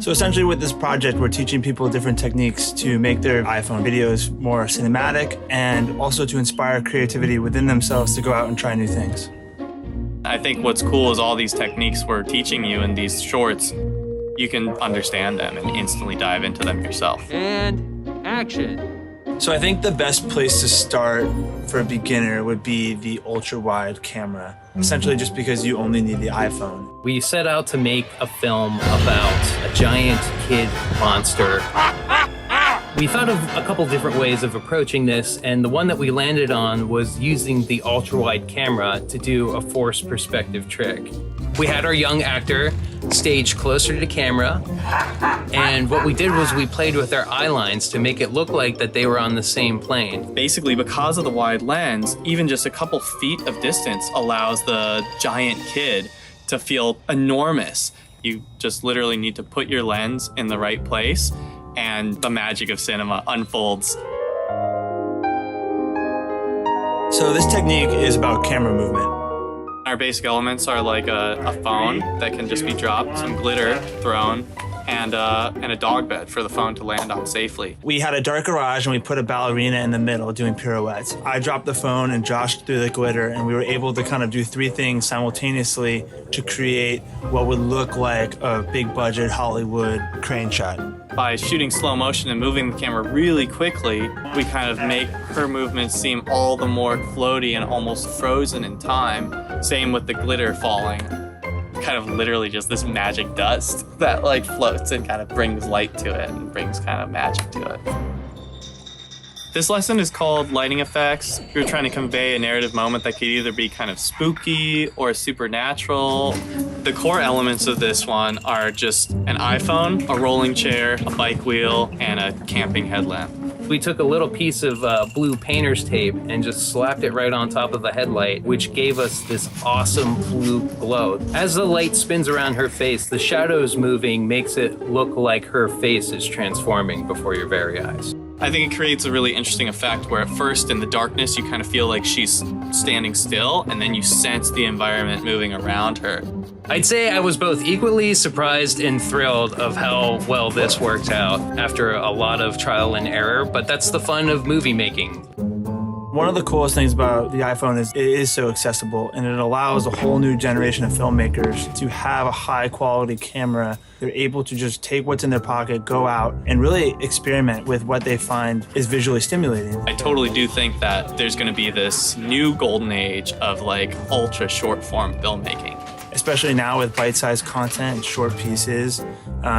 So essentially with this project, we're teaching people different techniques to make their iPhone videos more cinematic and also to inspire creativity within themselves to go out and try new things. I think what's cool is all these techniques we're teaching you in these shorts, you can understand them and instantly dive into them yourself. And action. So I think the best place to start for a beginner would be the ultra-wide camera, essentially just because you only need the iPhone. We set out to make a film about a giant kid monster. We thought of a couple different ways of approaching this, and the one that we landed on was using the ultra-wide camera to do a forced perspective trick. We had our young actor stage closer to camera, and what we did was we played with our eye lines to make it look like that they were on the same plane. Basically, because of the wide lens, even just a couple feet of distance allows the giant kid to feel enormous. You just literally need to put your lens in the right place, and the magic of cinema unfolds. So this technique is about camera movement. Our basic elements are like a phone that can just be dropped, some glitter thrown, and a dog bed for the phone to land on safely. We had a dark garage and we put a ballerina in the middle doing pirouettes. I dropped the phone and Josh threw the glitter, and we were able to kind of do three things simultaneously to create what would look like a big budget Hollywood crane shot. By shooting slow motion and moving the camera really quickly, we kind of make her movements seem all the more floaty and almost frozen in time. Same with the glitter falling. Kind of literally just this magic dust that like floats and kind of brings light to it and brings kind of magic to it. This lesson is called Lighting Effects. We're trying to convey a narrative moment that could either be kind of spooky or supernatural. The core elements of this one are just an iPhone, a rolling chair, a bike wheel, and a camping headlamp. We took a little piece of blue painter's tape and just slapped it right on top of the headlight, which gave us this awesome blue glow. As the light spins around her face, the shadows moving makes it look like her face is transforming before your very eyes. I think it creates a really interesting effect where at first in the darkness you kind of feel like she's standing still, and then you sense the environment moving around her. I'd say I was both equally surprised and thrilled of how well this worked out after a lot of trial and error, but that's the fun of movie making. One of the coolest things about the iPhone is it is so accessible, and it allows a whole new generation of filmmakers to have a high quality camera. They're able to just take what's in their pocket, go out, and really experiment with what they find is visually stimulating. I totally do think that there's going to be this new golden age of like ultra short form filmmaking. Especially now with bite-sized content and short pieces,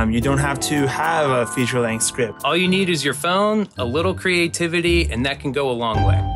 you don't have to have a feature-length script. All you need is your phone, a little creativity, and that can go a long way.